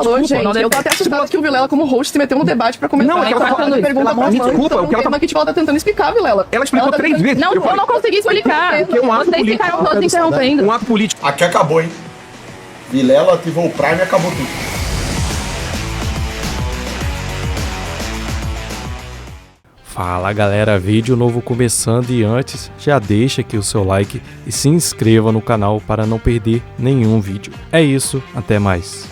falou, gente. Eu tô até assustado que o Vilela, como host, se meteu no debate pra comentar. Não, é que ela tá falando. Pergunta pra Desculpa, o que ela tá... que tipo, ela tá tentando explicar, Vilela. Ela explicou 3 vezes. Não, eu não consegui explicar. Porque é um ato Vocês político. ficaram todos interrompendo. Um ato político. Aqui acabou, hein? Vilela ativou o Prime e acabou tudo. Fala galera, vídeo novo começando e antes já deixa aqui o seu like e se inscreva no canal para não perder nenhum vídeo. É isso, até mais.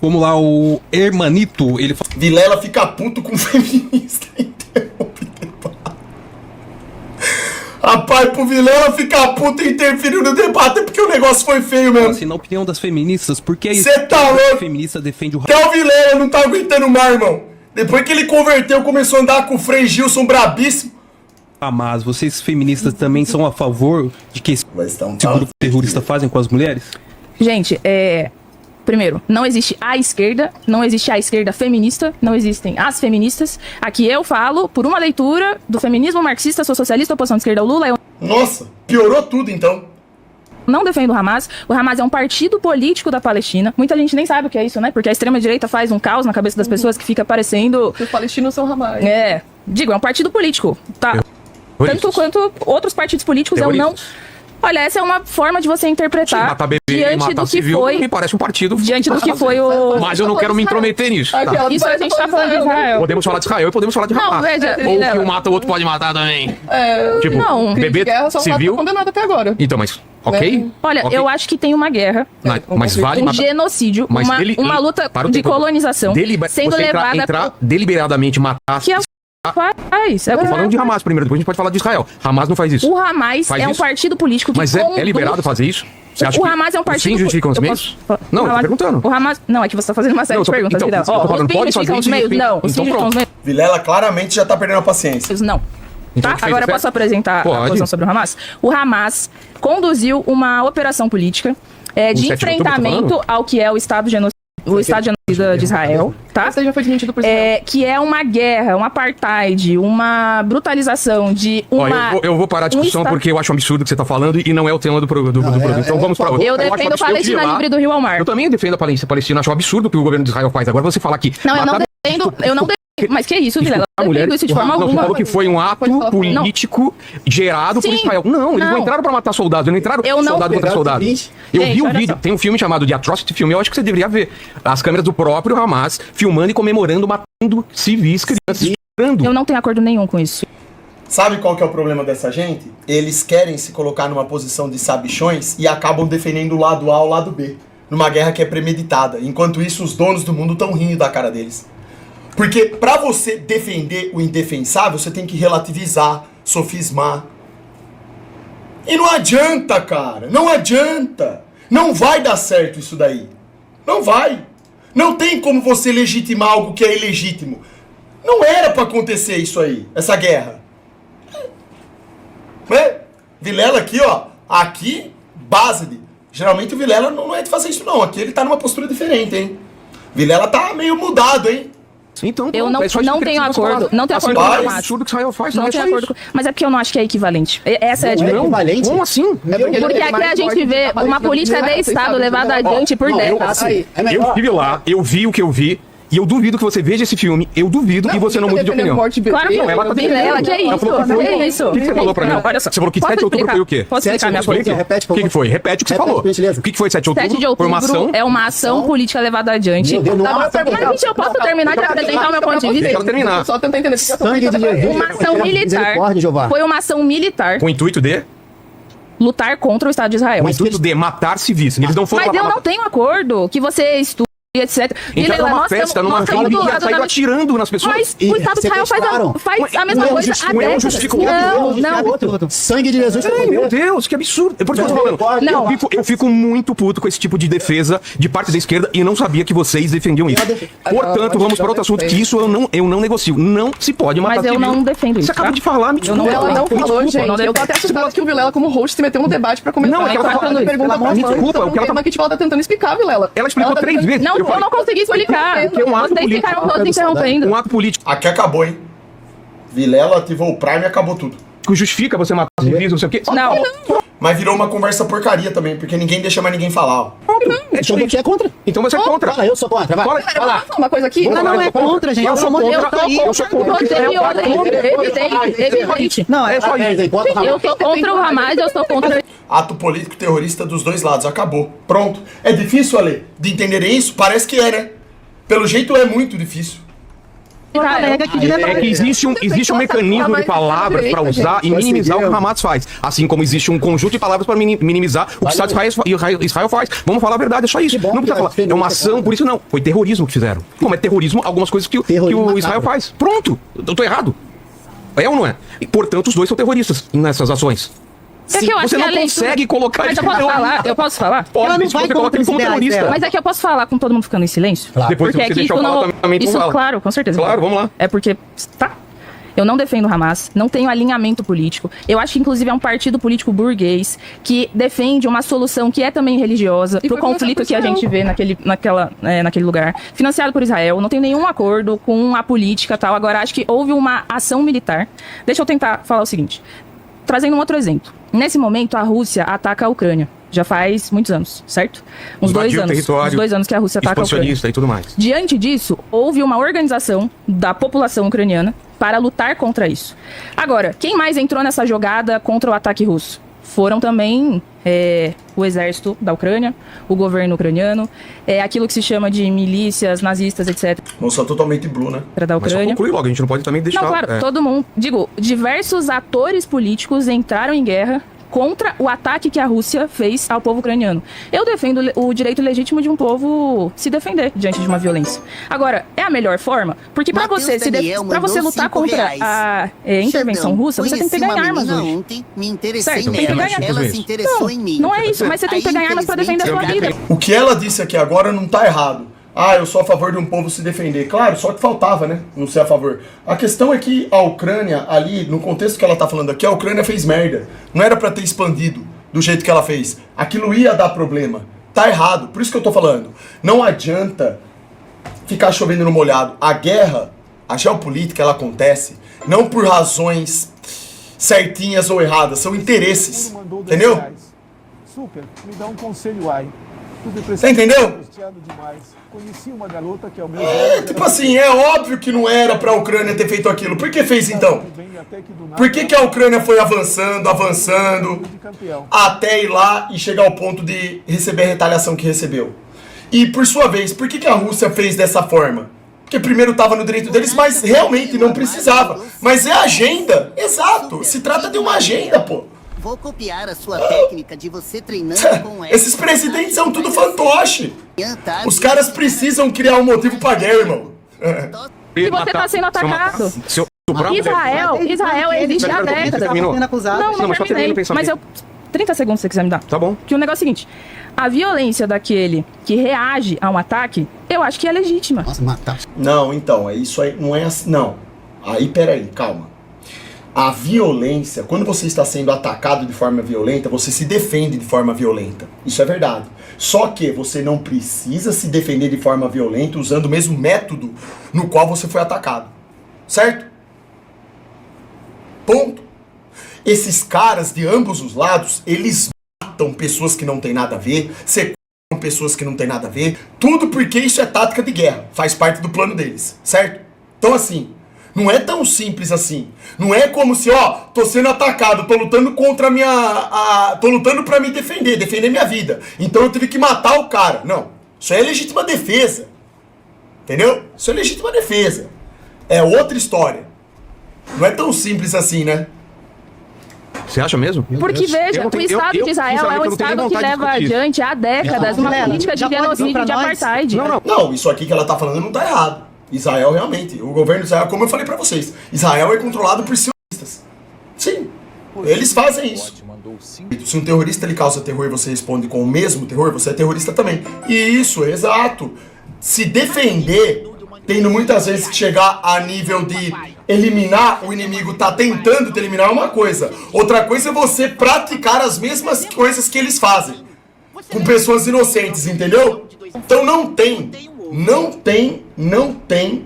Vamos lá, o Hermanito, ele fala... Vilela fica puto com feminista. Interrompe. Rapaz, pro Vilela ficar puto e interferir no debate é porque o negócio foi feio mesmo. assim, na opinião das feministas, por que Cê tá louco? a feminista defende o... Até o Vilela não tá aguentando mais, irmão. Depois que ele converteu, começou a andar com o Frei Gilson brabíssimo. Hamas? Vocês feministas também são a favor de que esse grupo terrorista fazem com as mulheres? Gente, primeiro, não existe a esquerda, não existe a esquerda feminista, não existem as feministas. Aqui eu falo por uma leitura do feminismo marxista, sou socialista, oposição de esquerda ao Lula. Eu Nossa, piorou tudo então. não defendo o Hamas. O Hamas é um partido político da Palestina. Muita gente nem sabe o que é isso, né? Porque a extrema-direita faz um caos na cabeça das pessoas que fica parecendo... Os palestinos são Hamas. É um partido político, tá? Tanto quanto outros partidos políticos, eu não... Olha, essa é uma forma de você interpretar Matar bebê e diante matar do que civil foi... me parece um partido. Diante do que foi o... Mas eu não quero me intrometer nisso. Tá. Isso a gente tá falando de Israel. Podemos falar de Israel e podemos falar de Não, Hamas. veja, Ou Vilela. que um mata, o outro pode matar também. Tipo, não. bebê Guerra só civil. condenado até agora. Então, mas, ok? Olha, Ok. eu acho que tem uma guerra, Mas vale um matar. genocídio, Mas uma luta para o de tempo. colonização sendo você levada... entrar deliberadamente matar. Que é faz. Eu tô falando de Hamas primeiro, depois a gente pode falar de Israel. Hamas não faz isso. O Hamas Faz é um isso? partido político que Mas é liberado fazer isso? Você acha O que Hamas é um partido... os fins justificam os Eu meios? posso- Não, eu tô Hamas- perguntando. O Hamas... Não, é que você tá fazendo uma série Não, de perguntas, então, Vilela. eu tô falando, Os fins pode fazer justificam os isso, meios? enfim. Não, os Então fins justificam pronto. os meios? Vilela claramente já tá perdendo a paciência. Não. Então, Tá? fez Agora eu certo? posso apresentar a Pode. posição sobre o Hamas? O Hamas conduziu uma operação política de 7 de outubro, tá enfrentamento falando? ao que é o Estado genocida de Israel, tá? Essa já foi desmentido por Israel. Que é uma guerra, um apartheid, uma brutalização de Ó, uma... eu vou parar a discussão Estado- porque eu acho um absurdo o que você tá falando e não é o tema do programa. Então vamos pra... Eu acho defendo absurdo. Palestina Eu vi lá. livre do Rio ao mar. Eu também defendo a Palestina, acho um absurdo o que o governo de Israel faz. Agora você falar que... Não, eu não matar- defendo, mas que isso, Vilela? a Eu não mulher... defendo isso de forma Não, você alguma. falou que foi um ato Pode falar. político gerado por Sim. Israel. Não, eles não Não. entraram pra matar soldados, eles não entraram Eu não- soldado contra soldado. Eu Gente, vi o olha vídeo, só. tem um filme chamado The Atrocity Film, eu acho que você deveria ver. As câmeras do próprio Hamas filmando e comemorando, matando civis, crianças, estuprando. Eu não tenho acordo nenhum com isso. Sabe qual que é o problema dessa gente? Eles querem se colocar numa posição de sabichões e acabam defendendo o lado A ou o lado B. Numa guerra que é premeditada. Enquanto isso, os donos do mundo estão rindo da cara deles. Porque pra você defender o indefensável, você tem que relativizar, sofismar. E não adianta, cara. Não adianta. Não vai dar certo isso daí. Não vai. Não tem como você legitimar algo que é ilegítimo. Não era pra acontecer isso aí, essa guerra. Vilela aqui, ó. Aqui, base de... Geralmente o Vilela não é de fazer isso, não. Aqui ele tá numa postura diferente, hein? Vilela tá meio mudado, hein? Então, Eu pronto, é só isso não que eu tenho queria que você acordo. falasse. Não tenho Assim, acordo com o é Hamas. absurdo que Israel faz, Não é tenho só acordo isso. com... Mas é porque eu não acho que é equivalente. Essa é a Não, diferença. equivalente? como assim? Porque aqui a gente vê uma política de Estado levada adiante por décadas. Eu estive lá, eu vi o que eu vi, e eu duvido que você veja esse filme, eu duvido que você não mude de opinião. Claro que Não, ela tá Vilela, que é Ela isso? falou que foi- Que é isso? O que você falou pra mim? Não, olha só. Você falou que Posso 7 de outubro explicar? foi o quê? Posso explicar minha Explique. posição? O que foi? Repete o que você falou. O que foi 7 de outubro? 7 de Foi uma outubro ação? é uma ação política levada adiante. Meu Deus, não é uma ação Mas, gente, eu posso terminar de apresentar o meu ponto de Deixa vista? ela terminar. Só tentar entender. Sangue de Jesus. Uma ação militar. Misericórdia, Jeová. Foi uma ação militar Com o intuito de? lutar contra o Estado de Israel. Com o intuito de matar civis. Eles não foram Mas lá eu pra não tenho acordo que você estude, etc. Então era uma festa, numa estamos reunião, do e lado saiu da... atirando nas pessoas. Mas o Estado de Israel faz a mesma coisa há décadas. Não. Sangue de Jesus. Ai, meu Deus, que absurdo. É por isso que eu tô falando. Não. Eu fico muito puto com esse tipo de defesa de parte da esquerda e não sabia que vocês defendiam isso. Portanto, vamos para outro assunto, que isso eu não negocio. Não se pode matar Mas eu civil. não defendo isso, Você acaba tá? de falar, me desculpa. Ela não Me falou, desculpa. gente. Eu tô até assustado que o Vilela, como host, se meteu no debate pra comentar. Não, é que ela tá falando isso. Pergunta pra Me desculpa, o que ela tá... tema que tipo, ela tá tentando explicar, Vilela. Ela explicou tá 3 tentando- vezes. Não, eu não consegui explicar. Porque é um ato Vocês político. ficaram todos interrompendo. Um ato político. Aqui acabou, hein? Vilela ativou o Prime e acabou tudo. justifica você matar civis, não sei o quê. Não. Mas virou uma conversa porcaria também, porque ninguém deixa mais ninguém falar. Ó. Então você é contra? Então você é contra. Fala, eu sou contra. Vai. Fala. Cara, vamos falar uma coisa aqui? Não é contra, gente. Eu sou contra. Eu sou contra. Evidente. Não, é só isso. Eu sou contra o Hamas, eu sou contra... Ato político terrorista dos dois lados. Acabou. Pronto. É difícil, Ale, de entenderem isso? Parece que é, né? Pelo jeito é muito difícil. É que existe um mecanismo de palavras para usar e minimizar o que o Hamas faz. Assim como existe um conjunto de palavras para minimizar o que o Estado de Israel faz. Vamos falar a verdade, é só isso. Não precisa falar. É uma ação, por isso não. Foi terrorismo que fizeram. Como é terrorismo, algumas coisas que o Israel faz. Pronto. Eu tô errado. É ou não é? E, portanto, os dois são terroristas nessas ações. É que eu acho Você que não a leitura... consegue colocar Mas isso. eu posso falar? Eu posso falar? Pode, você coloca ele como terrorista. Mas é que eu posso falar com todo mundo ficando em silêncio? Depois Porque que é você que deixar isso eu falar não... também, tu Isso, fala. claro, com certeza. Claro, vamos lá. É porque... Tá. Eu não defendo o Hamas, não tenho alinhamento político. Eu acho que, inclusive, é um partido político burguês que defende uma solução que é também religiosa pro conflito que a gente vê naquele lugar. Financiado por Israel, não tem nenhum acordo com a política e tal. Agora, acho que houve uma ação militar. Deixa eu tentar falar o seguinte. Trazendo um outro exemplo. Nesse momento, a Rússia ataca a Ucrânia. Já faz muitos anos, certo? Uns 2 anos. Uns 2 anos que a Rússia ataca a Ucrânia. E tudo mais. Diante disso, houve uma organização da população ucraniana para lutar contra isso. Agora, quem mais entrou nessa jogada contra o ataque russo? Foram também o exército da Ucrânia, o governo ucraniano, aquilo que se chama de milícias nazistas, etc. Moça totalmente blue, né? Da Mas só Ucrânia. conclui logo, a gente não pode também deixar... Não, claro, todo mundo. Digo, diversos atores políticos entraram em guerra contra o ataque que a Rússia fez ao povo ucraniano. Eu defendo o direito legítimo de um povo se defender diante de uma violência. Agora, é a melhor forma? Porque para você lutar contra a intervenção russa, você tem que pegar em armas hoje. Me interessei Certo, tem que nela, pegar ela se interessou em mim. Não é isso, mas você tem que pegar em armas para defender a sua vida. O que ela disse aqui agora não tá errado. Ah, eu sou a favor de um povo se defender. Claro, só que faltava, né? Não ser a favor. A questão é que a Ucrânia, ali, no contexto que ela tá falando aqui, a Ucrânia fez merda. Não era pra ter expandido do jeito que ela fez. Aquilo ia dar problema. Tá errado. Por isso que eu tô falando. Não adianta ficar chovendo no molhado. A guerra, a geopolítica, ela acontece não por razões certinhas ou erradas. São interesses. Entendeu? Super, me dá um conselho aí. Você entendeu? Conheci uma garota que é o meu tipo assim, é óbvio que não era pra Ucrânia ter feito aquilo. Por que fez então? Por que a Ucrânia foi avançando, até ir lá e chegar ao ponto de receber a retaliação que recebeu? E por sua vez, por que a Rússia fez dessa forma? Porque primeiro estava no direito deles, mas realmente não precisava. Mas é agenda, exato. Se trata de uma agenda, pô. Vou copiar a sua técnica de você treinando com ela. Esses presidentes são tudo fantoche. Os caras precisam criar um motivo pra guerra, irmão. E você tá sendo atacado. Israel existe há décadas. Terminou? Não terminei. Mas eu... 30 segundos se você quiser me dar. Tá bom. Que o negócio é o seguinte. A violência daquele que reage a um ataque, eu acho que é legítima. Nossa, matar. Não, então, é isso aí, não é assim, não. Aí, peraí, calma. A violência, quando você está sendo atacado de forma violenta, você se defende de forma violenta. Isso é verdade. Só que você não precisa se defender de forma violenta usando o mesmo método no qual você foi atacado. Certo? Ponto. Esses caras de ambos os lados, eles matam pessoas que não tem nada a ver, sequestram pessoas que não tem nada a ver, tudo porque isso é tática de guerra, faz parte do plano deles, certo? Então assim, não é tão simples assim. Não é como se, ó, tô sendo atacado, tô lutando contra a minha... tô lutando pra me defender minha vida. Então eu tive que matar o cara. Não, isso é legítima defesa. Entendeu? Isso é legítima defesa. É outra história. Não é tão simples assim, né? Você acha mesmo? Porque veja, o Estado de Israel é um Estado que leva adiante há décadas uma política de genocídio e de apartheid. Não, isso aqui que ela tá falando não tá errado. Israel realmente, o governo de Israel, como eu falei pra vocês, Israel é controlado por sionistas. Sim, eles fazem isso. Se um terrorista ele causa terror e você responde com o mesmo terror, você é terrorista também. E isso, exato. Se defender, tendo muitas vezes que chegar a nível de eliminar o inimigo, tá tentando te eliminar é uma coisa. Outra coisa é você praticar as mesmas coisas que eles fazem. Com pessoas inocentes, entendeu? Então não tem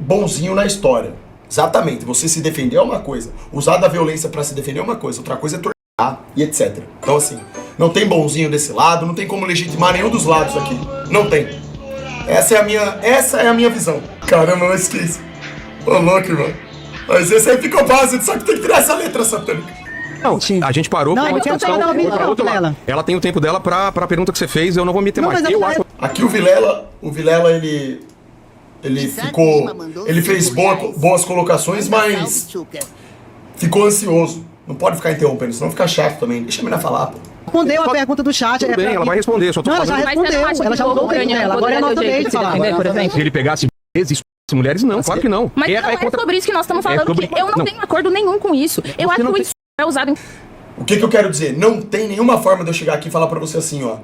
bonzinho na história. Exatamente. Você se defender é uma coisa. Usar da violência pra se defender é uma coisa. Outra coisa é torturar e etc. Então assim, não tem bonzinho desse lado, não tem como legitimar nenhum dos lados aqui. Não tem. Essa é a minha visão. Caramba, não esqueci. Ô, louco, mano. Mas esse aí ficou básico, só que tem que tirar essa letra satânica. Não, a gente parou Não, com uma eu quero discussão. saber da opinião Outro lado. dela. Ela tem o tempo dela pra pergunta que você fez, eu não vou meter Não, mais. mas Eu ela- acho. Aqui o Vilela, ele ficou... Ele fez boas colocações, mas ficou ansioso. Não pode ficar interrompendo, senão fica chato também. Deixa a menina falar, pô. Respondeu a pergunta do chat. Tudo bem, ela vai responder, só tô Não, ela já fazendo. Mas você não respondeu. acha Ela que já mudou o tempo Daniel dela. Agora é a poderia nota ter dele de se falar. defender, por exemplo? Se ele pegasse vezes mulheres, não, claro que não. Mas não é sobre isso que nós estamos falando, sobre- porque eu não tenho acordo nenhum com isso. Eu acho não que tem- isso é usado em... O que eu quero dizer? Não tem nenhuma forma de eu chegar aqui e falar pra você assim, ó.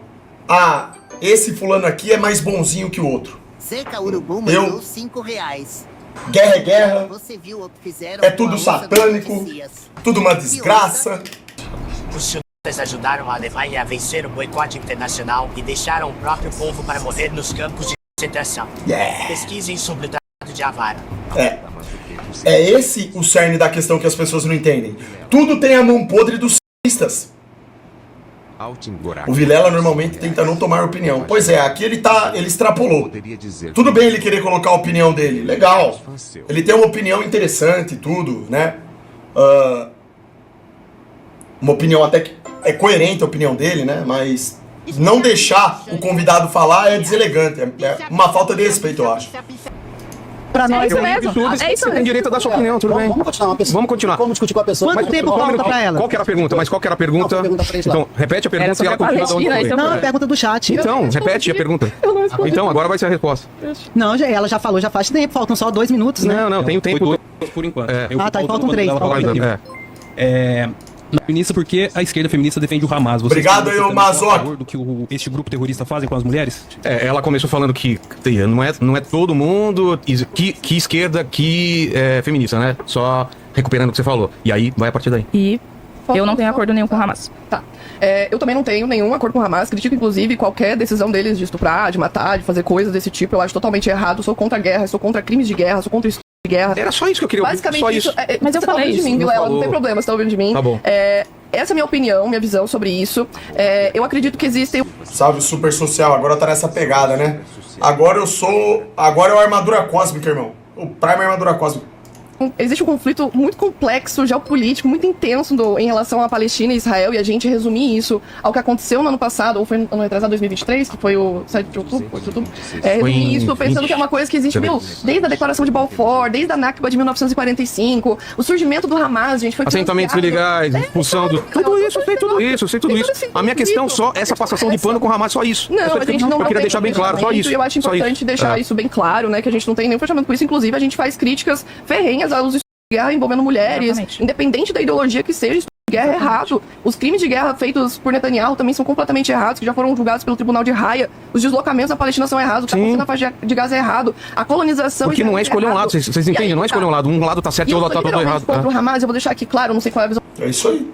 Ah, esse fulano aqui é mais bonzinho que o outro. Seca Urubu Eu- mandou R$5. Guerra é guerra, Você viu o que fizeram é com a tudo onça satânico, do Messias. tudo uma desgraça. Os sionistas ajudaram a Alemanha a vencer o boicote internacional e deixaram o próprio povo para morrer nos campos de concentração. Yeah. Pesquisem sobre o Tratado de Avara. É esse o cerne da questão que as pessoas não entendem. Tudo tem a mão podre dos sionistas. O Vilela normalmente tenta não tomar opinião. Pois é, aqui ele extrapolou. Tudo bem ele querer colocar a opinião dele, legal. Ele tem uma opinião interessante e tudo, né? Uma opinião até que é coerente a opinião dele, né? Mas não deixar o convidado falar é deselegante, é uma falta de respeito, eu acho. Pra nós isso aí. mesmo. Tudo, É isso você tem mesmo. direito a dar sua opinião, tudo bem. Vamos continuar uma pessoa. Vamos continuar. Vamos discutir com a pessoa. Mas Quanto tempo qual- falta pra ela? Qual que era a pergunta? Mas qual que era a pergunta? Não, pergunta pra eles lá. Então, repete a Era pergunta e sobre ela a continua de onde Palestina, foi. então- Não, é pergunta do chat. Então, repete a pergunta. Então, agora vai ser a resposta. Não, ela já falou, já faz tempo. Faltam só 2 minutos, né? Não, tem o Foi tempo. dois por enquanto. É. Eu Ah, tá, fui faltam quando três, ela faltam falou três. aqui. Feminista porque a esquerda feminista defende o Hamas. Vocês Obrigado aí, ô também são a Mazoca. favor do que este grupo terrorista fazem com as mulheres? Ela começou falando que não é todo mundo que esquerda que é feminista, né? Só recuperando o que você falou. E aí vai a partir daí. E eu não tenho acordo nenhum com o Hamas. Tá. Eu também não tenho nenhum acordo com o Hamas. Critico, inclusive, qualquer decisão deles de estuprar, de matar, de fazer coisas desse tipo. Eu acho totalmente errado. Sou contra a guerra, sou contra crimes de guerra, sou contra estupro de guerra. Era só isso que eu queria ouvir. Basicamente Só isso. isso. Mas eu você tá falei ouvindo de isso, mim, não Vilela, não falou. tem problema, você tá ouvindo de mim. Tá bom. Essa é a minha opinião, minha visão sobre isso. Eu acredito que existem... Salve super social, agora tá nessa pegada, né? Agora é o armadura cósmica, irmão. O Prime é armadura cósmica. Existe um conflito muito complexo, geopolítico, muito intenso em relação à Palestina e Israel, e a gente resumir isso ao que aconteceu no ano passado, ou foi no ano retrasado, 2023, que foi o 7 de outubro, resumir isso pensando que é uma coisa que existe, desde a declaração de Balfour, desde a Nakba de 1945, o surgimento do Hamas, gente, foi Assentamentos ilegais, expulsão do... Tudo isso, eu sei tudo isso. A minha questão só é essa passação de pano com o Hamas, só isso. Não, a gente não eu queria deixar bem claro, só isso. Eu acho só importante deixar isso bem claro, né? Que a gente não tem nenhum fechamento com isso. Inclusive, a gente faz críticas ferrenhas aos estudos de guerra envolvendo mulheres, Exatamente. independente da ideologia que seja. Estudo de guerra é errado. Os crimes de guerra feitos por Netanyahu também são completamente errados, que já foram julgados pelo Tribunal de Haia. Os deslocamentos na Palestina são errados. O que está acontecendo na faixa de Gaza é errado. A colonização... Porque não é escolher um lado, vocês entendem? Não é escolher um lado. Um lado tá certo e o outro tá todo errado. Contra o Hamas, eu vou deixar aqui claro, não sei qual é a visão É isso aí.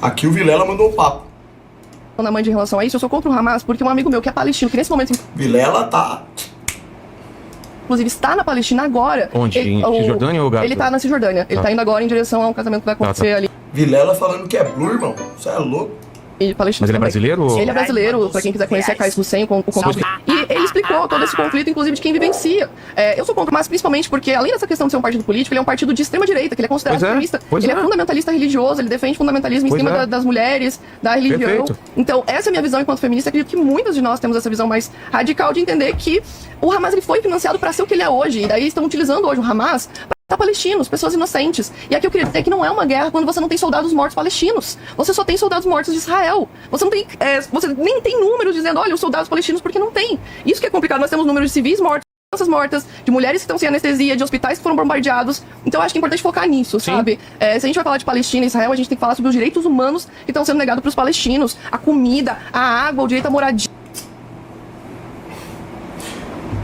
Aqui o Vilela mandou o papo. da mãe de relação a isso. Eu sou contra o Hamas porque um amigo meu que é palestino, que nesse momento... Vilela tá... Inclusive, está na Palestina agora. Onde? Em Cisjordânia ou Gaza? Ele tá na Cisjordânia. Ele tá indo agora em direção a um casamento que vai acontecer ali. Vilela falando que é blue, irmão. Você é louco. E Palestina Mas ele é também. brasileiro? ou- Ele é brasileiro, pra quem quiser conhecer a Cais Hussein, o conflito. E ele explicou todo esse conflito, inclusive, de quem vivencia. Eu sou contra o Hamas principalmente porque, além dessa questão de ser um partido político, ele é um partido de extrema-direita, que ele é considerado Pois é, extremista. pois Ele é é. fundamentalista religioso, ele defende fundamentalismo Pois em cima é. das mulheres, da religião. Perfeito. Então, essa é a minha visão enquanto feminista. Acredito que muitas de nós temos essa visão mais radical de entender que o Hamas ele foi financiado para ser o que ele é hoje. E daí estão utilizando hoje o Hamas para palestinos, pessoas inocentes. E aqui eu queria dizer que não é uma guerra quando você não tem soldados mortos palestinos. Você só tem soldados mortos de Israel. Você não tem, você nem tem números dizendo, olha, os soldados palestinos, porque não tem. Isso que é complicado. Nós temos números de civis mortos, de crianças mortas, de mulheres que estão sem anestesia, de hospitais que foram bombardeados. Então eu acho que é importante focar nisso, sabe? Se a gente vai falar de Palestina e Israel, a gente tem que falar sobre os direitos humanos que estão sendo negados para os palestinos. A comida, a água, o direito à moradia.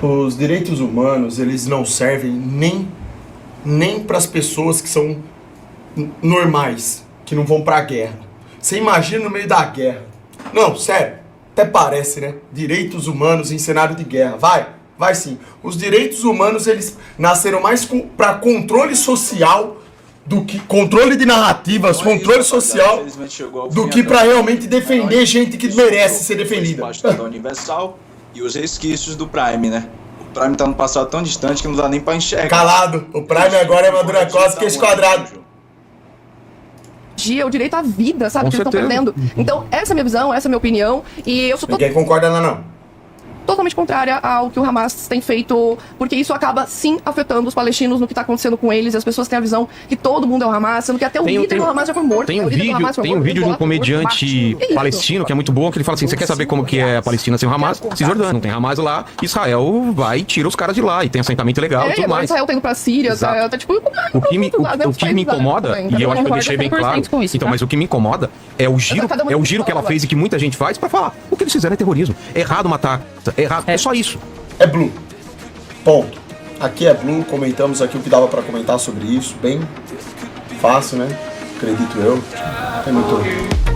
Os direitos humanos, eles não servem nem para as pessoas que são normais, que não vão pra guerra. Você imagina no meio da guerra. Não, sério, até parece, né? Direitos humanos em cenário de guerra. Vai Vai sim. Os direitos humanos, eles nasceram mais para controle social do que controle de narrativas, controle social, do que para realmente defender gente que merece ser defendida. Da Universal e os resquícios do Prime, né? O Prime tá no passado tão distante que não dá nem pra enxergar. Calado. O Prime agora é Madura Costa que é esse quadrado. O direito à vida, sabe? Com Que eles estão certeza. perdendo. Então, essa é a minha visão, essa é a minha opinião. E eu sou Ninguém concorda lá, não. totalmente contrária ao que o Hamas tem feito, porque isso acaba, sim, afetando os palestinos no que tá acontecendo com eles. E as pessoas têm a visão que todo mundo é o Hamas, sendo que até o líder do Hamas já foi morto. Tem um O líder do Hamas foi vídeo morto, de um foi morto, comediante que isso? palestino que é muito bom, que ele fala assim, você quer saber como que é a Palestina sem o Hamas? Cisjordânia, não tem Hamas lá, Israel vai e tira os caras de lá, e tem assentamento legal e E tudo agora mais. Israel tá indo pra Síria, Exato. tá tipo... O que me incomoda, e eu acho que eu deixei bem claro, com isso, então, tá? mas o que me incomoda é o giro que ela fez e que muita gente faz pra falar. O que eles fizeram é terrorismo. É errado matar, é errado, é só isso. É Blue. Ponto. Aqui é Blue, comentamos aqui o que dava pra comentar sobre isso, bem fácil, né? Acredito eu. É muito...